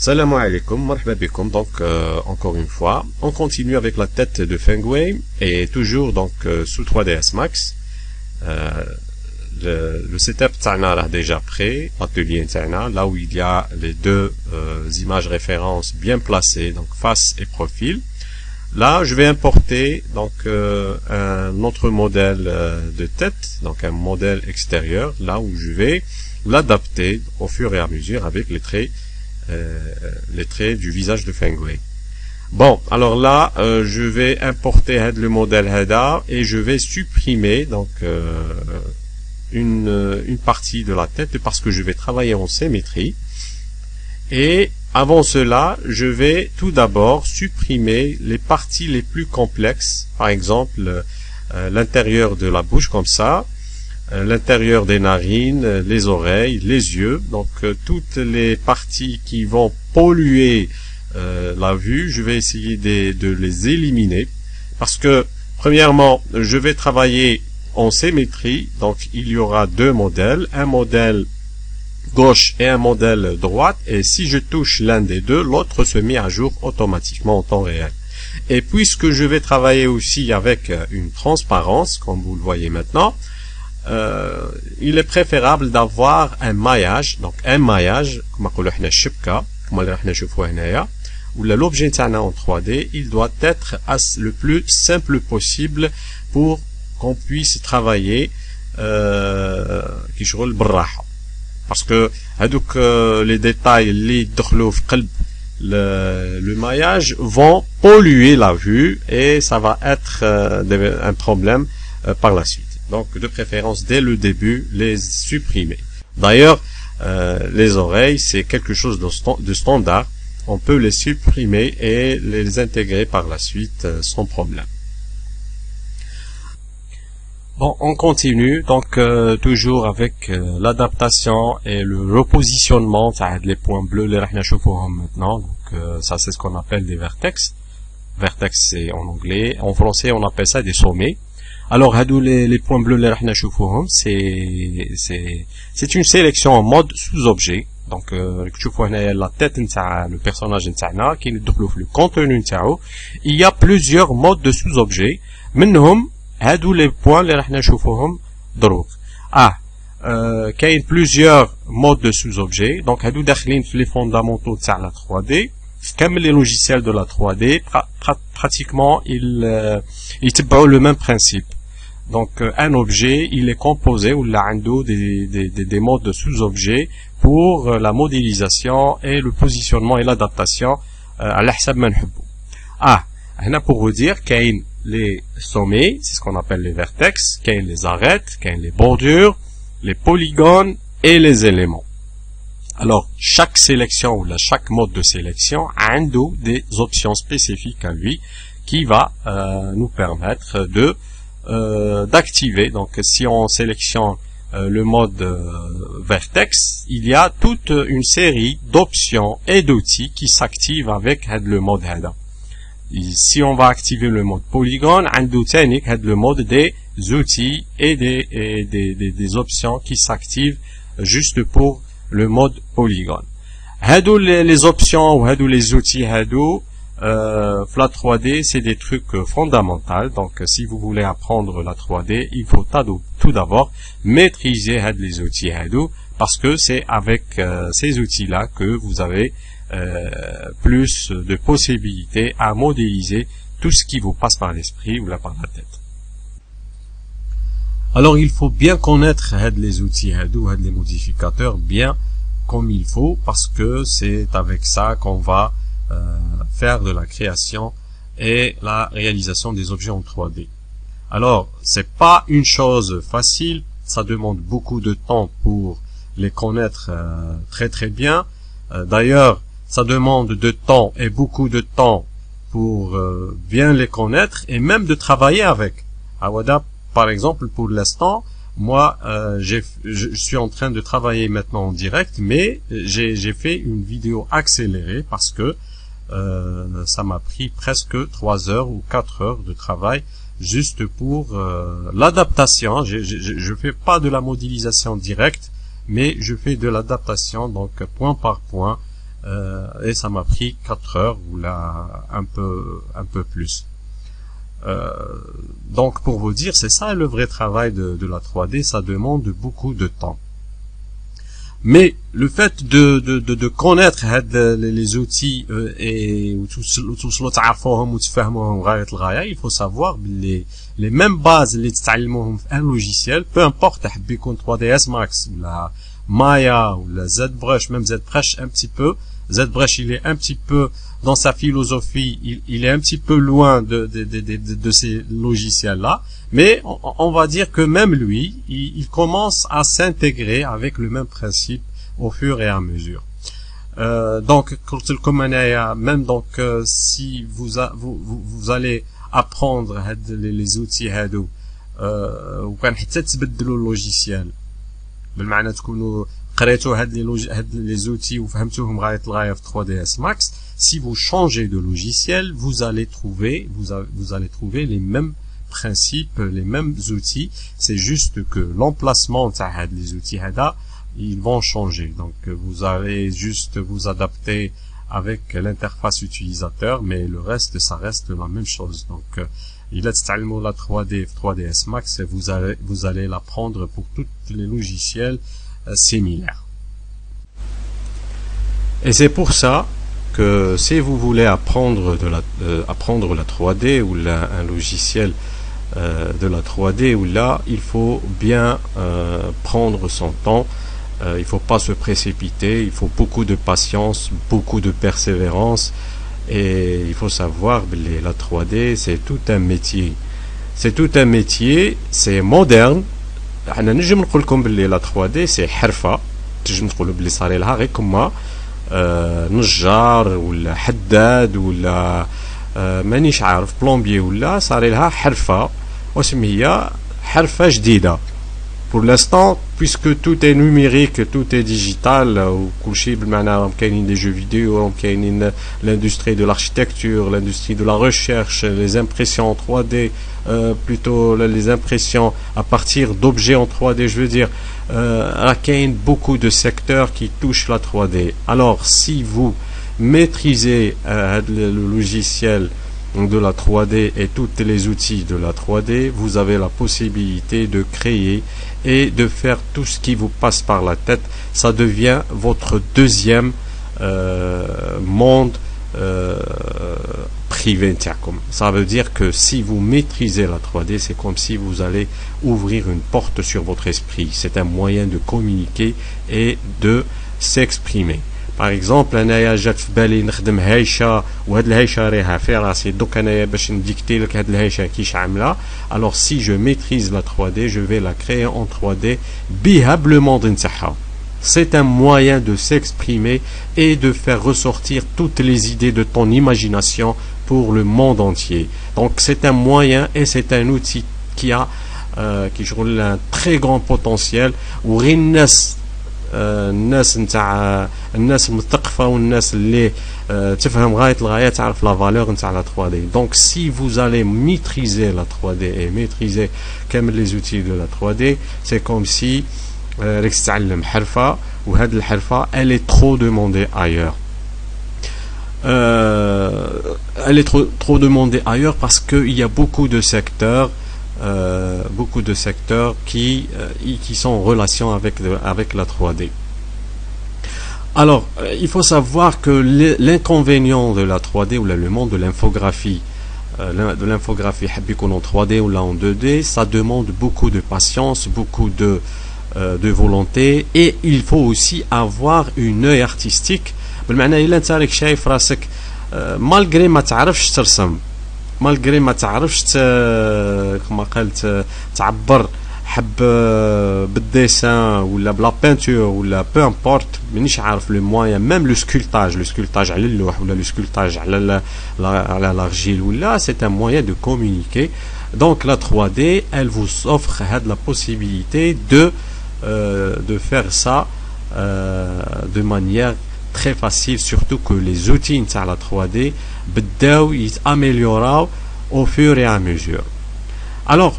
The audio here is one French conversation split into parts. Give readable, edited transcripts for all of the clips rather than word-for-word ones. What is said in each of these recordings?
Salam alaikum, marhaba bikoum. Donc encore une fois, on continue avec la tête de Fengway et toujours donc sous 3ds Max. Le setup t'ana là déjà prêt, l'atelier t'ana là où il y a les deux images références bien placées, donc face et profil. Là, je vais importer donc un autre modèle de tête, donc un modèle extérieur, là où je vais l'adapter au fur et à mesure avec les traits du visage de Fengway. Bon, alors là, je vais importer le modèle Hada et je vais supprimer donc une partie de la tête parce que je vais travailler en symétrie. Et avant cela, je vais tout d'abord supprimer les parties les plus complexes, par exemple l'intérieur de la bouche comme ça, l'intérieur des narines, les oreilles, les yeux, donc toutes les parties qui vont polluer la vue, je vais essayer de les éliminer parce que premièrement, je vais travailler en symétrie, donc il y aura deux modèles, un modèle gauche et un modèle droite, et si je touche l'un des deux, l'autre se met à jour automatiquement en temps réel. Et puisque je vais travailler aussi avec une transparence, comme vous le voyez maintenant, il est préférable d'avoir un maillage, donc un maillage, comme on appelle où l'objet en 3D, il doit être le plus simple possible pour qu'on puisse travailler parce que les détails le maillage vont polluer la vue et ça va être un problème par la suite. Donc de préférence dès le début les supprimer. D'ailleurs les oreilles c'est quelque chose de standard, on peut les supprimer et les intégrer par la suite sans problème. Bon, on continue donc toujours avec l'adaptation et le repositionnement les points bleus les maintenant. Donc ça c'est ce qu'on appelle des vertex. Vertex c'est en anglais, en français on appelle ça des sommets. Alors les points bleus c'est une sélection en mode sous-objet. Donc la tête le personnage qui est le contenu il y a plusieurs modes de sous-objet. منهم هادو les points اللي راح نشوفوهم دروك كاين plusieurs modes de sous-objet. Donc هادو داخلين في les fondamentaux تاع la 3D في كامل les logiciels de la 3D pratiquement ils يتبعوا le même principe. Donc un objet il est composé ou là عنده des modes de sous-objet pour la modélisation et le positionnement et l'adaptation على حسب ما نحبوا. هنا pour vous dire كاين les sommets, c'est ce qu'on appelle les vertex, qu'il y a les arêtes, qu'il y a les bordures, les polygones et les éléments. Alors, chaque sélection ou chaque mode de sélection a des options spécifiques à lui qui va nous permettre d'activer. Donc, si on sélectionne le mode vertex, il y a toute une série d'options et d'outils qui s'activent avec le mode HADA. Si on va activer le mode polygone, le mode des outils et des options qui s'activent juste pour le mode polygone. Les options ou les outils la 3D, c'est des trucs fondamentaux. Donc, si vous voulez apprendre la 3D, il faut tout d'abord maîtriser les outils parce que c'est avec ces outils-là que vous avez plus de possibilités à modéliser tout ce qui vous passe par l'esprit ou par la tête. Alors il faut bien connaître les outils les modificateurs bien comme il faut parce que c'est avec ça qu'on va faire de la création et la réalisation des objets en 3D. Alors c'est pas une chose facile, ça demande beaucoup de temps pour les connaître très bien. D'ailleurs ça demande de temps et beaucoup de temps pour bien les connaître et même de travailler avec. Awada, par exemple, pour l'instant, moi, je suis en train de travailler maintenant en direct, mais j'ai fait une vidéo accélérée parce que ça m'a pris presque 3 heures ou 4 heures de travail juste pour l'adaptation. Je fais pas de la modélisation directe, mais je fais de l'adaptation, donc point par point, et ça m'a pris 4 heures ou là un peu plus. Donc pour vous dire, c'est ça le vrai travail de la 3D, ça demande beaucoup de temps. Mais le fait de connaître les outils et il faut savoir les mêmes bases اللي تتعلموهم في un logiciel, peu importe حب يكون 3ds Max ou la Maya ou la ZBrush, même ZBrush un petit peu. ZBrush, il est un petit peu dans sa philosophie, il est un petit peu loin de ces logiciels-là, mais on va dire que même lui, il commence à s'intégrer avec le même principe au fur et à mesure. Donc, même donc, si vous allez apprendre les outils هادو وكان حتى تبدلوا اللوجيسيال بالمعنى تكونوا قريتوا هاد les outils وفهمتوهم غاية الغاية في 3ds Max, si vous changez de logiciel, vous allez trouver les mêmes principes, les mêmes outils, c'est juste que l'emplacement des outils هذا ils vont changer. Donc vous allez juste vous adapter avec l'interface utilisateur, mais le reste ça reste la même chose. Donc il est la 3D 3ds Max et vous allez l'apprendre pour tous les logiciels similaires. Et c'est pour ça que si vous voulez apprendre la 3D ou un logiciel de la 3D ou là, il faut bien prendre son temps. Il faut pas se précipiter, il faut beaucoup de patience, beaucoup de persévérance, et il faut savoir que la 3D c'est tout un métier. C'est tout un métier, c'est moderne. حنا نجم نقول لكم باللي la 3D c'est حرفة، تنجم تقولوا باللي صار لها غير كما نجار ولا حداد ولا مانيش عارف بلومبيي ولا صار لها حرفة، واسم هي حرفة جديدة. Pour l'instant, puisque tout est numérique, tout est digital, des jeux vidéo, l'industrie de l'architecture, l'industrie de la recherche, les impressions en 3D, plutôt les impressions à partir d'objets en 3D, je veux dire, il y a beaucoup de secteurs qui touchent la 3D. Alors, si vous maîtrisez le logiciel de la 3D et tous les outils de la 3D, vous avez la possibilité de créer et de faire tout ce qui vous passe par la tête. Ça devient votre deuxième monde privé. Ça veut dire que si vous maîtrisez la 3D, c'est comme si vous allez ouvrir une porte sur votre esprit. C'est un moyen de communiquer et de s'exprimer. Par exemple, انايا جات في بالي نخدم هايشه وهاد الهايشه ريها في راسي دوك انايا باش نديكتي لك هاد الهايشه كيش عامله. Alors si je maîtrise la 3D, je vais la créer en 3D بها بالموند نتاعها. C'est un moyen de s'exprimer et de faire ressortir toutes les idées de ton imagination pour le monde entier. Donc c'est un moyen et c'est un outil qui a un très grand potentiel où الناس نتاع الناس المثقفه والناس اللي تفهم غايه الغايه تعرف لا فالور نتاع لا 3D. Donc si vous allez maîtriser la 3D et maîtriser كامل les outils de la 3D, c'est comme si راك تتعلم حرفه وهاد الحرفه elle est trop demandée ailleurs. Elle est trop demandée ailleurs parce qu'il y a beaucoup de secteurs qui sont en relation avec la 3D. Alors, il faut savoir que l'inconvénient de la 3D ou le monde de l'infographie, en 3D ou là en 2D, ça demande beaucoup de patience, beaucoup de volonté, et il faut aussi avoir une œil artistique. بالمعنى إلا أنت راك شايف راسك malgré ما تعرفش ترسم، مالغري ما تعرفش كما قلت تعبر حب بالديسان ولا بلا بينتور ولا بو امبورت، مانيش عارف لو موان، ميم لو سكولتاج على اللوح ولا لو سكولتاج على لارجيل ولا سي ان موان دو كومونيكي. دونك لا 3D elle vous offre هاد la possibilité de faire ça de manière très facile, surtout que les outils de la 3D بداو يتامélioraو au fur et à mesure. Alors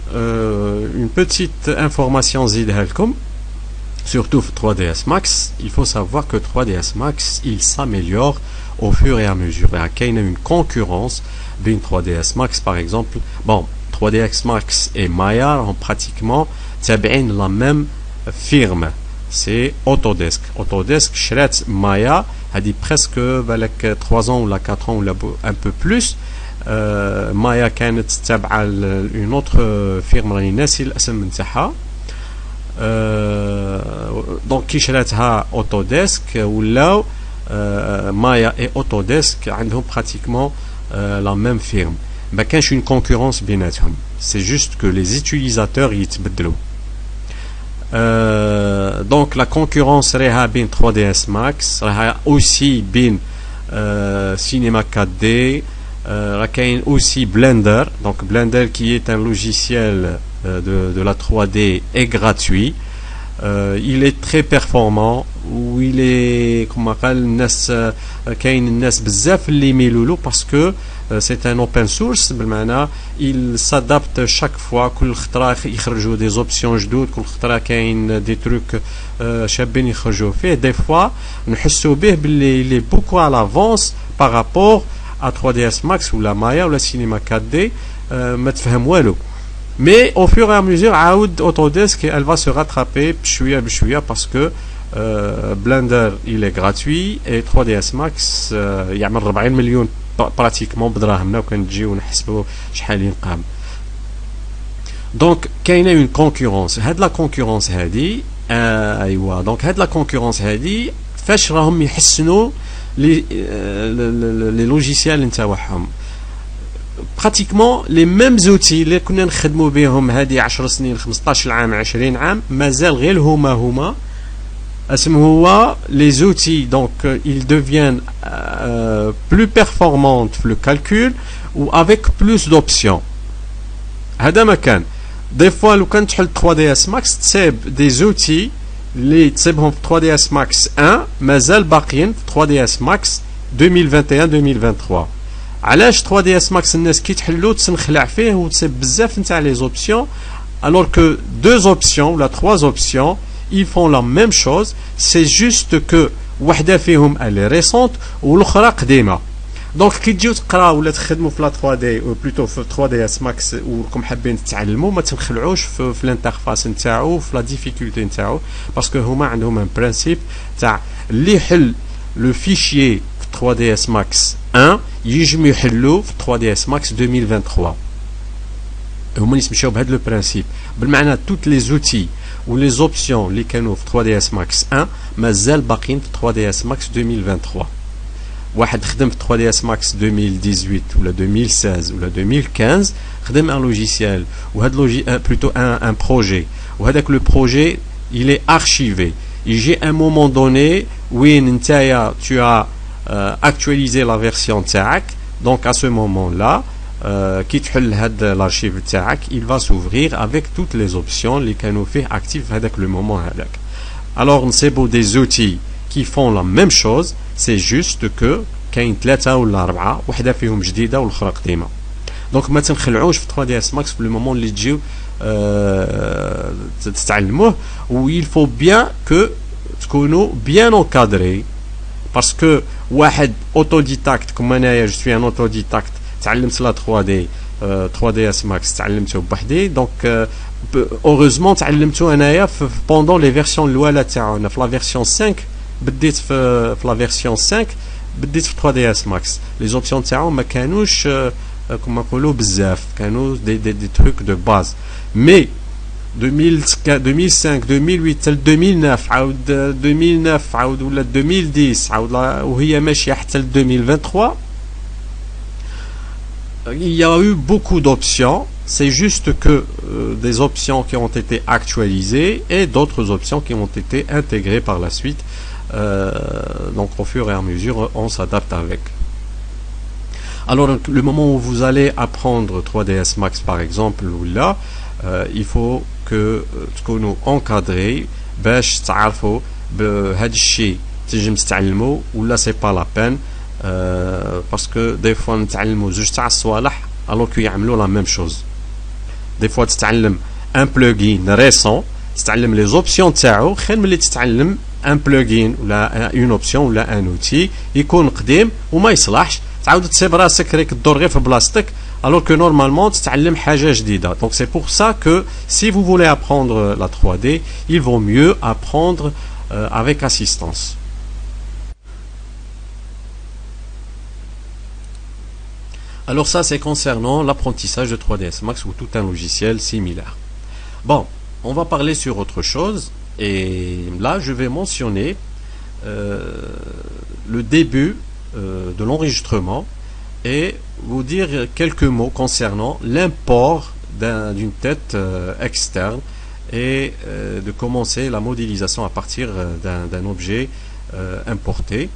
une petite information زيدها لكم. surtout 3ds Max, il faut savoir que 3ds Max, il s'améliore au fur et à mesure. Il y a une concurrence d'une 3ds Max, par exemple. Bon, 3ds Max et Maya ont pratiquement la même firme. C'est Autodesk. Autodesk, شرات Maya, a dit presque 3 ans ou 4 ans ou un peu plus. Maya كانت تابعة une autre firme راني ناسي الاسم نتاعها. دونك كي شراتها Autodesk ولاو Maya et Autodesk عندهم pratiquement la même firme. ما كانش une concurrence بيناتهم. C'est juste que les utilisateurs يتبدلوا. Donc la concurrence راها بين 3ds Max, راها aussi بين Cinema 4D, راها كاين aussi Blender. Donc Blender qui est un logiciel de la 3D est gratuit. Il est très performant ou il est comme قال الناس كاين الناس بزاف اللي يميلوا له parce que c'est un open source بالمعنى il s'adapte chaque fois كل خطره يخرجوا des options جدد كل خطره كاين des trucs شابين يخرجوا فيه des fois نحسوا به باللي il est beaucoup à l'avance par rapport à 3ds Max ou la Maya ou la Cinema 4D ما تفهم والو. Mais au fur et à mesure, Autodesk, elle va se rattraper bchouya parce que Blender, il est gratuit et 3ds Max, il y a 40 millions pratiquement بدراهمنا وكنجيو نحسبوا شحال ينقام. Donc, كاينه une concurrence. هاد la concurrence هادي ايوا دونك هاد la concurrence هادي فاش راهم يحسنوا les logiciels نتاعهم. pratiquement les mêmes outils اللي كنا نخدموا بهم هذه 10 سنين 15 عام 20 عام مازال غير هما اسم هو les outils donc ils deviennent plus performants في le calcul ou avec plus d'options. هذا ما كان des fois لو كان تحل 3ds Max تصيب des outils اللي تصيبهم في 3ds Max 1 مازال باقيين في 3ds Max 2021 2023. علاش 3ds Max الناس كي تحلو تنخلع فيه وتصيب بزاف نتاع لي زوبسيون alors que deux options ou la trois options ils font la même chose, c'est juste que وحده فيهم elle est récente والاخرى قديمه. دونك كي تجيو تقراو ولا تخدموا في لا 3D او بلوتو في 3ds Max وراكم حابين تتعلموا ما تنخلعوش في الانترفاس نتاعو في لا ديفيكولتي نتاعو باسكو هما عندهم ان برانسيب تاع اللي يحل لو فيشيي 3ds Max 1 يجم يحلو في 3ds Max 2023. هما يسميو بهذا لو برانسيب بالمعنى توت لي زوتي و لي زوبسيون اللي كانوا في 3ds Max 1 مازال باقيين في 3ds Max 2023. واحد خدم في 3ds Max 2018 ولا 2016 ولا 2015 خدم ان لوجيسيال وهذا plutôt un projet وهذاك لو بروجي il est archivé. يجي un moment donné وين نتايا tu as actualiser la version تاعك donc à ce moment là كي تحل هاد l'archive تاعك il va s'ouvrir avec toutes les options اللي كانوا فيه actifs هذاك le moment هذاك. alors نصيبوا des outils qui font la même chose, c'est juste que كاين 3 ولا 4 وحده فيهم جديده والاخرى قديمه. دونك ما تنخلعوش في 3ds Max في لو مومون اللي تجيو تتعلموه و il faut bien que تكونوا bien encadré parce que واحد autodidacte comme انايا je suis un autodidacte تعلمت لا 3D 3ds Max تعلمته بوحدي دونك heureusement تعلمته انايا pendant les versions الاولى تاعنا في la version 5 بديت في la version 5 بديت في 3ds Max les options تاعهم ما كانوش كما نقولوا بزاف كانوا دي trucs de base mais 2005 2008 حتى 2009 عاود 2009 عاود ولا 2010 عاود وهي ماشيه حتى 2023 il y a eu beaucoup d'options. C'est juste que des options qui ont été actualisées et d'autres options qui ont été intégrées par la suite. Donc au fur et à mesure, on s'adapte avec. Alors le moment où vous allez apprendre 3ds Max par exemple, ou là, il faut que تكونوا encadré باش تعرفوا بهذا الشيء تنجم تتعلموا ولا سي با لا بين parce que des fois نتعلموا زوج تاع الصوالح alors qu'ils يعملوا la même chose. Des fois تتعلم un plugin récent تتعلم les options تاعو خير ملي تتعلم ان بلوجين ولا اون اوبسيون ولا ان اوتي يكون قديم وما يصلحش تعاود تصيب راسك ريك تدور غير في بلاصتك alors que normalement تتعلم حاجه جديده. Donc c'est pour ça que si vous voulez apprendre la 3D, il vaut mieux apprendre avec assistance. Alors ça c'est concernant l'apprentissage de 3ds Max ou tout un logiciel similaire. Bon, on va parler sur autre chose et là je vais mentionner le début de l'enregistrement et vous dire quelques mots concernant l'import d'une tête externe et de commencer la modélisation à partir d'un objet importé.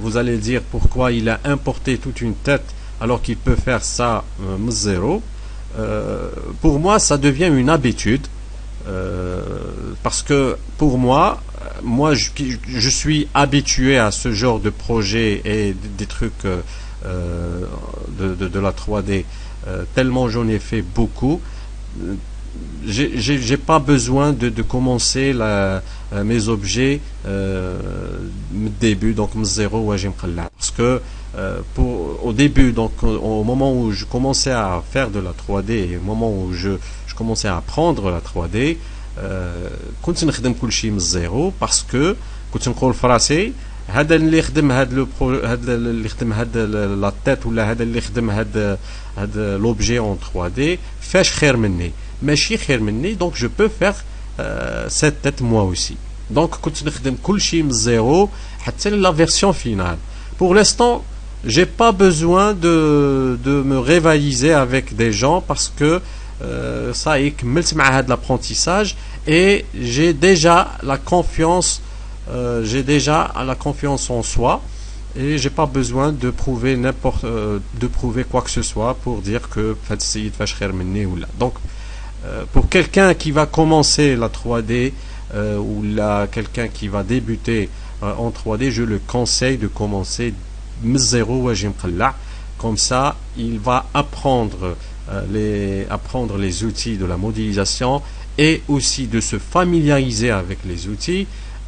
Vous allez dire pourquoi il a importé toute une tête alors qu'il peut faire ça zéro. Pour moi ça devient une habitude parce que pour moi je suis habitué à ce genre de projet et des trucs de la 3D tellement j'en ai fait beaucoup. J'ai pas besoin de commencer mes objets début donc zéro parce que au début donc au moment où je commençais à faire de la 3D et au moment où je commençais à apprendre la 3D كنت نخدم كل شيء من الزيرو باسكو كنت نقول في راسي هذا اللي خدم هذا اللي خدم هذا لا تيت ولا هذا اللي خدم هذا لوبجي اون 3D فاش خير مني ماشي خير مني دونك جو بو فير سيت تيت موا اوسي دونك كنت نخدم كل شيء من الزيرو حتى لا فيرسيون فينال. Pour l'instant j'ai pas besoin de me rivaliser avec des gens parce que ça y est كملت مع هذا l'apprentissage et j'ai déjà la confiance en soi et j'ai pas besoin de prouver quoi que ce soit pour dire que donc pour quelqu'un qui va commencer la 3D ou quelqu'un qui va débuter en 3D, je le conseille de commencer zéro comme ça il va apprendre les outils de la modélisation et aussi de se familiariser avec les outils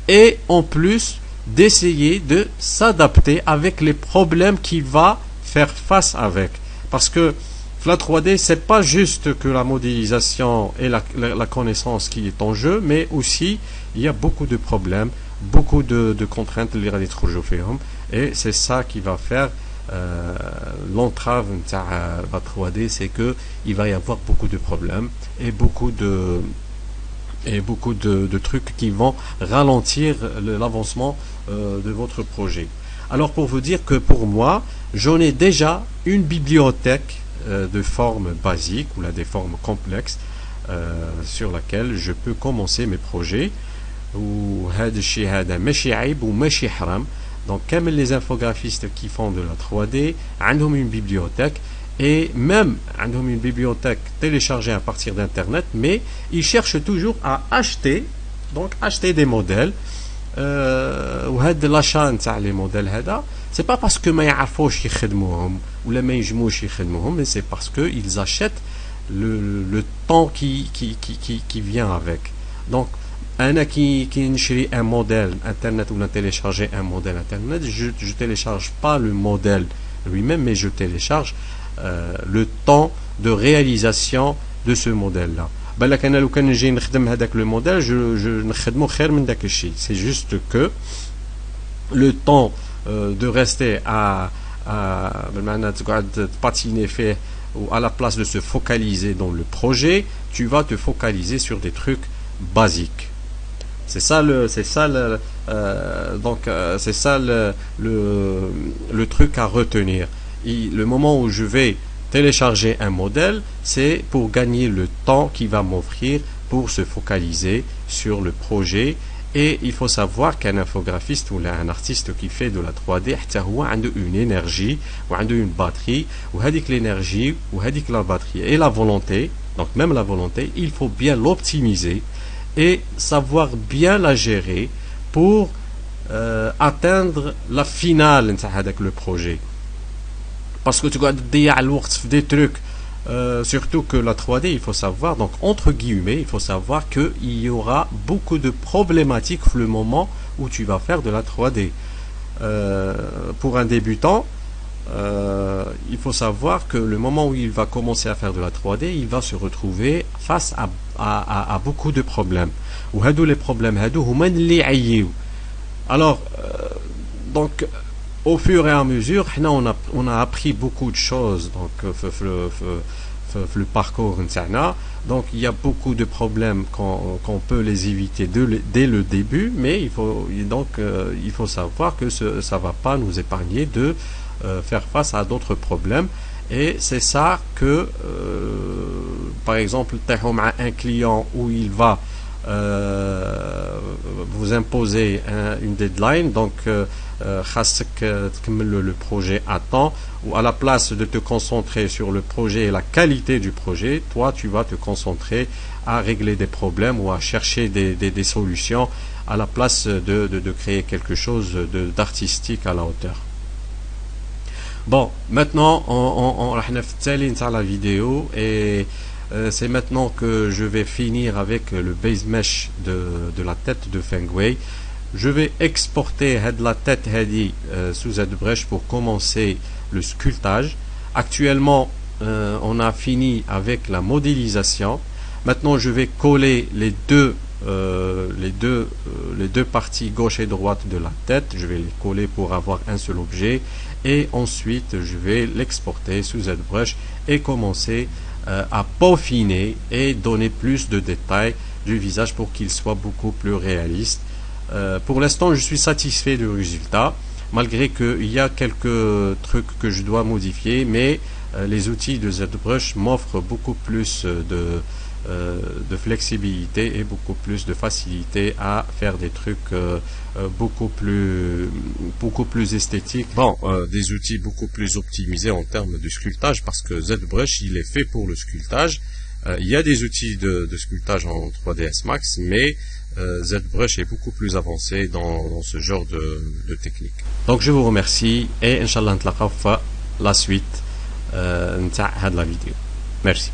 et en plus d'essayer de s'adapter avec les problèmes qu'il va faire face avec. Parce que la 3D, c'est pas juste que la modélisation et la connaissance qui est en jeu, mais aussi il y a beaucoup de problèmes, beaucoup de contraintes et c'est ça qui va faire l'entrave de la 3D, c'est que il va y avoir beaucoup de problèmes et beaucoup de trucs qui vont ralentir l'avancement de votre projet. Alors pour vous dire que pour moi j'en ai déjà une bibliothèque de formes basiques ou des formes complexes sur laquelle je peux commencer mes projets ou donc comme les infographistes qui font de la 3D ont une bibliothèque et même ont une bibliothèque téléchargée à partir d'internet, mais ils cherchent toujours à acheter des modèles وهذا l'achat نتاع les modèles هذا c'est pas parce que ما يعرفوش يخدموهم ولا ما ينجموش يخدموهم, mais c'est parce que ils achètent le temps qui vient avec. Donc أنا كي نشري un modèle internet ou télécharger un modèle internet, je télécharge pas le modèle lui-même, mais je télécharge le temps de réalisation de ce modèle là. بالك انا لو كان نجي نخدم هذاك لو موديل جو نخدمو خير من داك الشيء. C'est juste que le temps de rester بالمعنى تقعد patiner فيه ou à la place de se focaliser dans le projet, tu vas te focaliser sur des trucs basiques. C'est ça le truc à retenir. Et le moment où je vais télécharger un modèle, c'est pour gagner le temps qui va m'offrir pour se focaliser sur le projet. Et il faut savoir qu'un infographiste ou un artiste qui fait de la 3D a une énergie ou une batterie, ou l'énergie ou la batterie et la volonté, donc même la volonté, il faut bien l'optimiser et savoir bien la gérer pour atteindre la finale de le projet. Parce que tu dois dire à l'ours des trucs Surtout que la 3D, il faut savoir, donc entre guillemets, il faut savoir qu'il y aura beaucoup de problématiques le moment où tu vas faire de la 3D. Pour un débutant, il faut savoir que le moment où il va commencer à faire de la 3D, il va se retrouver face à beaucoup de problèmes. Ou les problèmes, alors, donc, au fur et à mesure, on a appris beaucoup de choses donc, le parcours. Donc, il y a beaucoup de problèmes qu'on peut les éviter dès le début, mais il faut savoir que ça va pas nous épargner de faire face à d'autres problèmes. Et c'est ça que, par exemple, un client où il va vous imposer une deadline, donc le projet à temps, ou à la place de te concentrer sur le projet et la qualité du projet, toi tu vas te concentrer à régler des problèmes ou à chercher des solutions à la place de créer quelque chose d'artistique à la hauteur. Bon, maintenant on va finir la vidéo et c'est maintenant que je vais finir avec le base mesh de la tête de Feng Wei. Je vais exporter la tête sous ZBrush pour commencer le sculptage. Actuellement, on a fini avec la modélisation. Maintenant, je vais coller les deux parties gauche et droite de la tête. Je vais les coller pour avoir un seul objet. Et ensuite, je vais l'exporter sous ZBrush et commencer à peaufiner et donner plus de détails du visage pour qu'il soit beaucoup plus réaliste. Pour l'instant, je suis satisfait du résultat, malgré qu'il y a quelques trucs que je dois modifier, mais les outils de ZBrush m'offrent beaucoup plus de flexibilité et beaucoup plus de facilité à faire des trucs beaucoup plus esthétiques. Bon, des outils beaucoup plus optimisés en termes de sculptage, parce que ZBrush, il est fait pour le sculptage. Il y a des outils de sculptage en 3ds Max, mais ZBrush est beaucoup plus avancé dans ce genre de technique. Donc je vous remercie et Inch'Allah نتلاقاو في la suite de la vidéo. Merci.